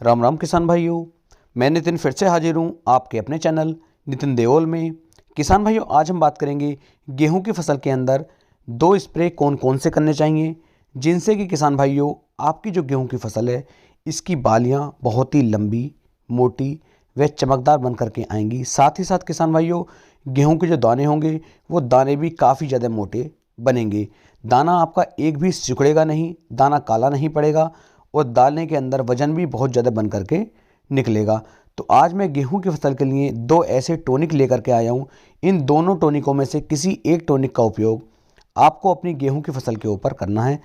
राम राम किसान भाइयों, मैं नितिन फिर से हाजिर हूँ आपके अपने चैनल नितिन देओल में। किसान भाइयों, आज हम बात करेंगे गेहूं की फसल के अंदर दो स्प्रे कौन कौन से करने चाहिए, जिनसे कि किसान भाइयों आपकी जो गेहूं की फसल है इसकी बालियां बहुत ही लंबी, मोटी व चमकदार बन करके आएंगी। साथ ही साथ किसान भाइयों गेहूं के जो दाने होंगे वो दाने भी काफ़ी ज़्यादा मोटे बनेंगे। दाना आपका एक भी सिकुड़ेगा नहीं, दाना काला नहीं पड़ेगा और दाने के अंदर वजन भी बहुत ज़्यादा बन करके निकलेगा। तो आज मैं गेहूं की फसल के लिए दो ऐसे टॉनिक लेकर के आया हूं। इन दोनों टॉनिकों में से किसी एक टॉनिक का उपयोग आपको अपनी गेहूं की फसल के ऊपर करना है।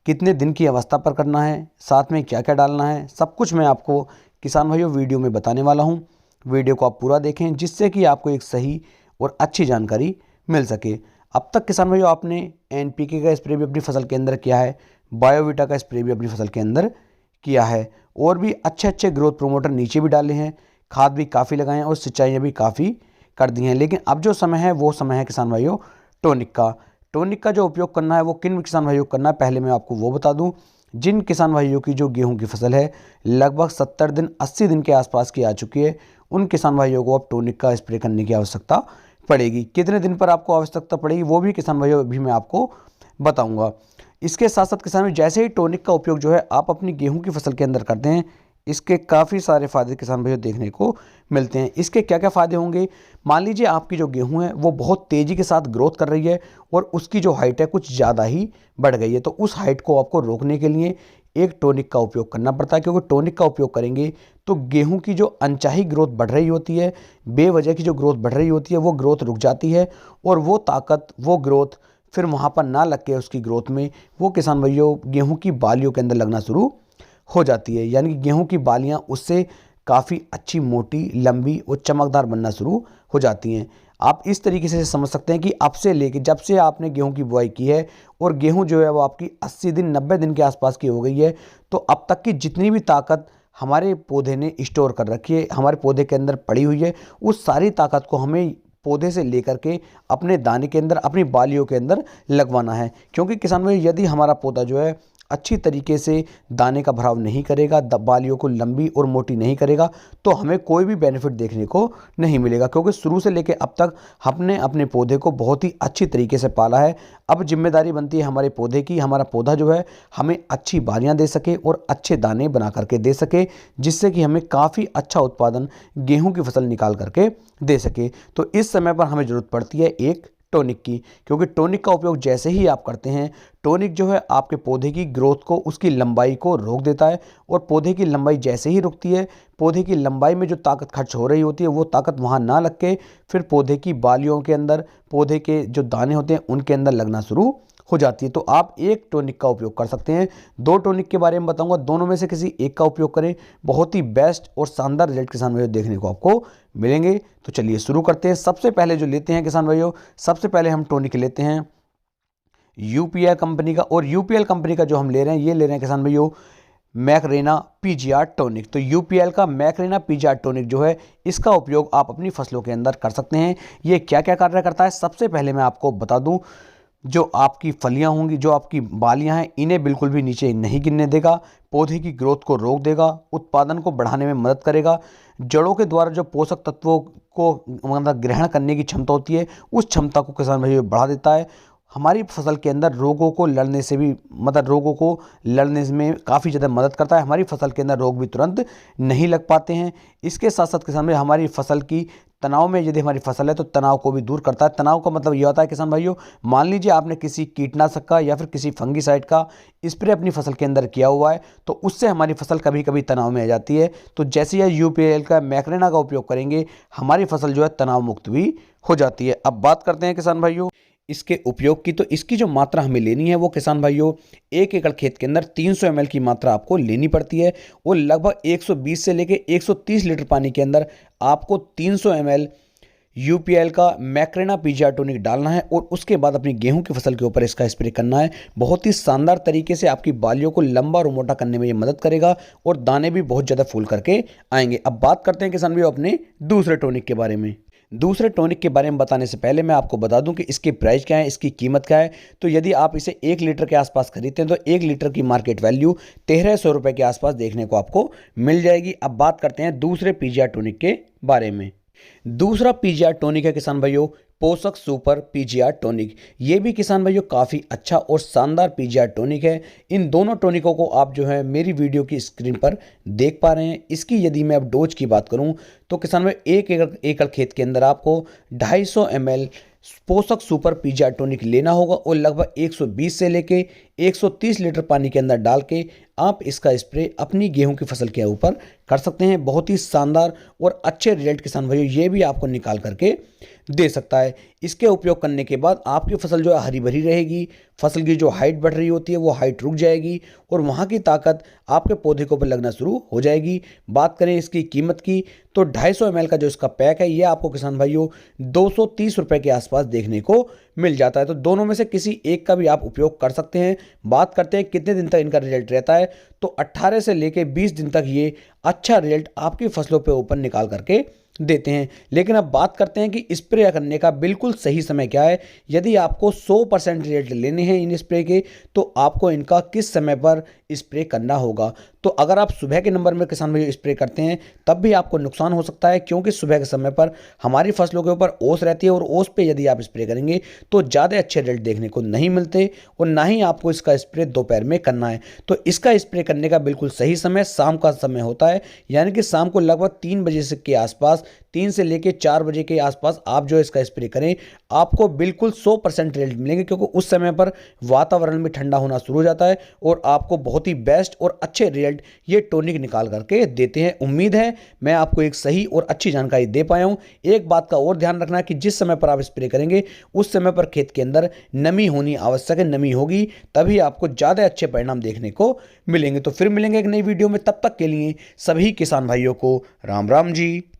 कितने दिन की अवस्था पर करना है, साथ में क्या क्या डालना है, सब कुछ मैं आपको किसान भाइयों वीडियो में बताने वाला हूं। वीडियो को आप पूरा देखें जिससे कि आपको एक सही और अच्छी जानकारी मिल सके। अब तक किसान भाइयों आपने एनपीके का स्प्रे भी अपनी फसल के अंदर किया है, बायोवीटा का स्प्रे भी अपनी फसल के अंदर किया है और भी अच्छे अच्छे ग्रोथ प्रोमोटर नीचे भी डाले हैं, खाद भी काफ़ी लगाए हैं और सिंचाइयाँ भी काफ़ी कर दी हैं। लेकिन अब जो समय है वो समय है किसान भाइयों टॉनिक का। टॉनिक का जो उपयोग करना है वो किन किसान भाइयों को करना है, पहले मैं आपको वो बता दूं। जिन किसान भाइयों की जो गेहूं की फसल है लगभग 70 दिन 80 दिन के आसपास की आ चुकी है, उन किसान भाइयों को अब टॉनिक का स्प्रे करने की आवश्यकता पड़ेगी। कितने दिन पर आपको आवश्यकता पड़ेगी वो भी किसान भाइयों अभी मैं आपको बताऊंगा। इसके साथ साथ किसान भाई जैसे ही टॉनिक का उपयोग जो है आप अपनी गेहूं की फसल के अंदर करते हैं, इसके काफ़ी सारे फ़ायदे किसान भाइयों देखने को मिलते हैं। इसके क्या क्या फ़ायदे होंगे, मान लीजिए आपकी जो गेहूं है वो बहुत तेज़ी के साथ ग्रोथ कर रही है और उसकी जो हाइट है कुछ ज़्यादा ही बढ़ गई है, तो उस हाइट को आपको रोकने के लिए एक टॉनिक का उपयोग करना पड़ता है। क्योंकि टॉनिक का उपयोग करेंगे तो गेहूं की जो अनचाही ग्रोथ बढ़ रही होती है, बेवजह की जो ग्रोथ बढ़ रही होती है वो ग्रोथ रुक जाती है और वो ताकत, वो ग्रोथ फिर वहाँ पर ना लग के उसकी ग्रोथ में वो किसान भाइयों गेहूं की बालियों के अंदर लगना शुरू हो जाती है। यानी कि गेहूं की बालियां उससे काफ़ी अच्छी, मोटी, लंबी और चमकदार बनना शुरू हो जाती हैं। आप इस तरीके से समझ सकते हैं कि अब से लेके जब से आपने गेहूं की बुआई की है और गेहूं जो है वो आपकी 80 दिन 90 दिन के आसपास की हो गई है, तो अब तक की जितनी भी ताकत हमारे पौधे ने स्टोर कर रखी है, हमारे पौधे के अंदर पड़ी हुई है, उस सारी ताकत को हमें पौधे से लेकर के अपने दाने के अंदर, अपनी बालियों के अंदर लगवाना है। क्योंकि किसान भाई यदि हमारा पौधा जो है अच्छी तरीके से दाने का भराव नहीं करेगा, बालियों को लंबी और मोटी नहीं करेगा, तो हमें कोई भी बेनिफिट देखने को नहीं मिलेगा। क्योंकि शुरू से लेकर अब तक हमने अपने पौधे को बहुत ही अच्छी तरीके से पाला है। अब जिम्मेदारी बनती है हमारे पौधे की, हमारा पौधा जो है हमें अच्छी बालियां दे सके और अच्छे दाने बना करके दे सके, जिससे कि हमें काफ़ी अच्छा उत्पादन गेहूं की फसल निकाल करके दे सके। तो इस समय पर हमें ज़रूरत पड़ती है एक टॉनिक की, क्योंकि टॉनिक का उपयोग जैसे ही आप करते हैं, टॉनिक जो है आपके पौधे की ग्रोथ को, उसकी लंबाई को रोक देता है और पौधे की लंबाई जैसे ही रुकती है, पौधे की लंबाई में जो ताकत खर्च हो रही होती है वो ताकत वहाँ ना लग के फिर पौधे की बालियों के अंदर, पौधे के जो दाने होते हैं उनके अंदर लगना शुरू हो जाती है। तो आप एक टॉनिक का उपयोग कर सकते हैं। दो टॉनिक के बारे में बताऊंगा, दोनों में से किसी एक का उपयोग करें, बहुत ही बेस्ट और शानदार रिजल्ट किसान भाइयों देखने को आपको मिलेंगे। तो चलिए शुरू करते हैं। सबसे पहले जो लेते हैं किसान भाइयों, सबसे पहले हम टॉनिक लेते हैं यूपीएल कंपनी का, और यूपीएल कंपनी का जो हम ले रहे हैं, ये ले रहे हैं किसान भाइयों मैकरेना पीजीआर टॉनिक। तो यूपीएल का मैकरेना पीजीआर टॉनिक जो है इसका उपयोग आप अपनी फसलों के अंदर कर सकते हैं। ये क्या क्या कार्य करता है, सबसे पहले मैं आपको बता दूं, जो आपकी फलियां होंगी, जो आपकी बालियां हैं, इन्हें बिल्कुल भी नीचे नहीं गिरने देगा, पौधे की ग्रोथ को रोक देगा, उत्पादन को बढ़ाने में मदद करेगा, जड़ों के द्वारा जो पोषक तत्वों को मतलब ग्रहण करने की क्षमता होती है उस क्षमता को किसान भाई बढ़ा देता है। हमारी फसल के अंदर रोगों को लड़ने से भी, मतलब रोगों को लड़ने में काफ़ी ज़्यादा मदद करता है। हमारी फसल के अंदर रोग भी तुरंत नहीं लग पाते हैं। इसके साथ साथ किसान भाई हमारी फसल की तनाव में, यदि हमारी फसल है तो तनाव को भी दूर करता है। तनाव का मतलब ये होता है किसान भाइयों, मान लीजिए आपने किसी कीटनाशक का या फिर किसी फंगीसाइड का स्प्रे अपनी फसल के अंदर किया हुआ है, तो उससे हमारी फसल कभी कभी तनाव में आ जाती है। तो जैसे यह यूपीएल का मैकरेना का उपयोग करेंगे, हमारी फसल जो है तनाव मुक्त भी हो जाती है। अब बात करते हैं किसान भाइयों इसके उपयोग की। तो इसकी जो मात्रा हमें लेनी है वो किसान भाइयों 1 एकड़ खेत के अंदर 300 ml की मात्रा आपको लेनी पड़ती है और लगभग 120 से लेके 130 लीटर पानी के अंदर आपको 300 ml यूपीएल का मैकरेना पीजीआर टॉनिक डालना है और उसके बाद अपनी गेहूं की फसल के ऊपर इसका स्प्रे करना है। बहुत ही शानदार तरीके से आपकी बालियों को लंबा और मोटा करने में ये मदद करेगा और दाने भी बहुत ज़्यादा फूल करके आएंगे। अब बात करते हैं किसान भाइयों अपने दूसरे टॉनिक के बारे में। दूसरे टॉनिक के बारे में बताने से पहले मैं आपको बता दूं कि इसकी प्राइस क्या है, इसकी कीमत क्या है। तो यदि आप इसे 1 लीटर के आसपास खरीदते हैं तो 1 लीटर की मार्केट वैल्यू 1300 रुपये के आसपास देखने को आपको मिल जाएगी। अब बात करते हैं दूसरे पीजीआर टॉनिक के बारे में। दूसरा पीजीआर टॉनिक है किसान भाइयों पोषक सुपर पीजीआर टॉनिक। ये भी किसान भाइयों काफ़ी अच्छा और शानदार पीजीआर टॉनिक है। इन दोनों टॉनिकों को आप जो है मेरी वीडियो की स्क्रीन पर देख पा रहे हैं। इसकी यदि मैं अब डोज की बात करूं तो किसान भाई 1 एकड़ खेत के अंदर आपको 250 ml पोषक सुपर पीजीआर टॉनिक लेना होगा और लगभग 120 से लेके 130 लीटर पानी के अंदर डाल के आप इसका स्प्रे अपनी गेहूं की फसल के ऊपर कर सकते हैं। बहुत ही शानदार और अच्छे रिजल्ट किसान भाइयों ये भी आपको निकाल करके दे सकता है। इसके उपयोग करने के बाद आपकी फसल जो है हरी भरी रहेगी, फसल की जो हाइट बढ़ रही होती है वो हाइट रुक जाएगी और वहाँ की ताकत आपके पौधे को पर लगना शुरू हो जाएगी। बात करें इसकी कीमत की तो 250 ml का जो इसका पैक है ये आपको किसान भाइयों 230 रुपये के आसपास देखने को मिल जाता है। तो दोनों में से किसी एक का भी आप उपयोग कर सकते हैं। बात करते हैं कितने दिन तक इनका रिजल्ट रहता है तो 18 से लेके 20 दिन तक ये अच्छा रिजल्ट आपकी फसलों पे ऊपर निकाल करके देते हैं। लेकिन अब बात करते हैं कि स्प्रे करने का बिल्कुल सही समय क्या है। यदि आपको 100% रिजल्ट लेने हैं इन स्प्रे के तो आपको इनका किस समय पर स्प्रे करना होगा। तो अगर आप सुबह के नंबर में किसान भाई स्प्रे करते हैं तब भी आपको नुकसान हो सकता है, क्योंकि सुबह के समय पर हमारी फसलों के ऊपर ओस रहती है और ओस पे यदि आप स्प्रे करेंगे तो ज़्यादा अच्छे रिजल्ट देखने को नहीं मिलते और ना ही आपको इसका स्प्रे दोपहर में करना है। तो इसका स्प्रे करने का बिल्कुल सही समय शाम का समय होता है, यानी कि शाम को लगभग 3 बजे से के आसपास 3 से लेकर 4 बजे के आसपास आप जो इसका स्प्रे करें आपको बिल्कुल 100% रिजल्ट मिलेंगे, क्योंकि उस समय पर वातावरण में ठंडा होना शुरू हो जाता है और आपको बहुत ही बेस्ट और अच्छे रिजल्ट ये टॉनिक निकाल करके देते हैं। उम्मीद है मैं आपको एक सही और अच्छी जानकारी दे पाया हूं। एक बात का और ध्यान रखना कि जिस समय पर आप स्प्रे करेंगे उस समय पर खेत के अंदर नमी होनी आवश्यक है। नमी होगी तभी आपको ज़्यादा अच्छे परिणाम देखने को मिलेंगे। तो फिर मिलेंगे एक नई वीडियो में, तब तक के लिए सभी किसान भाइयों को राम राम जी।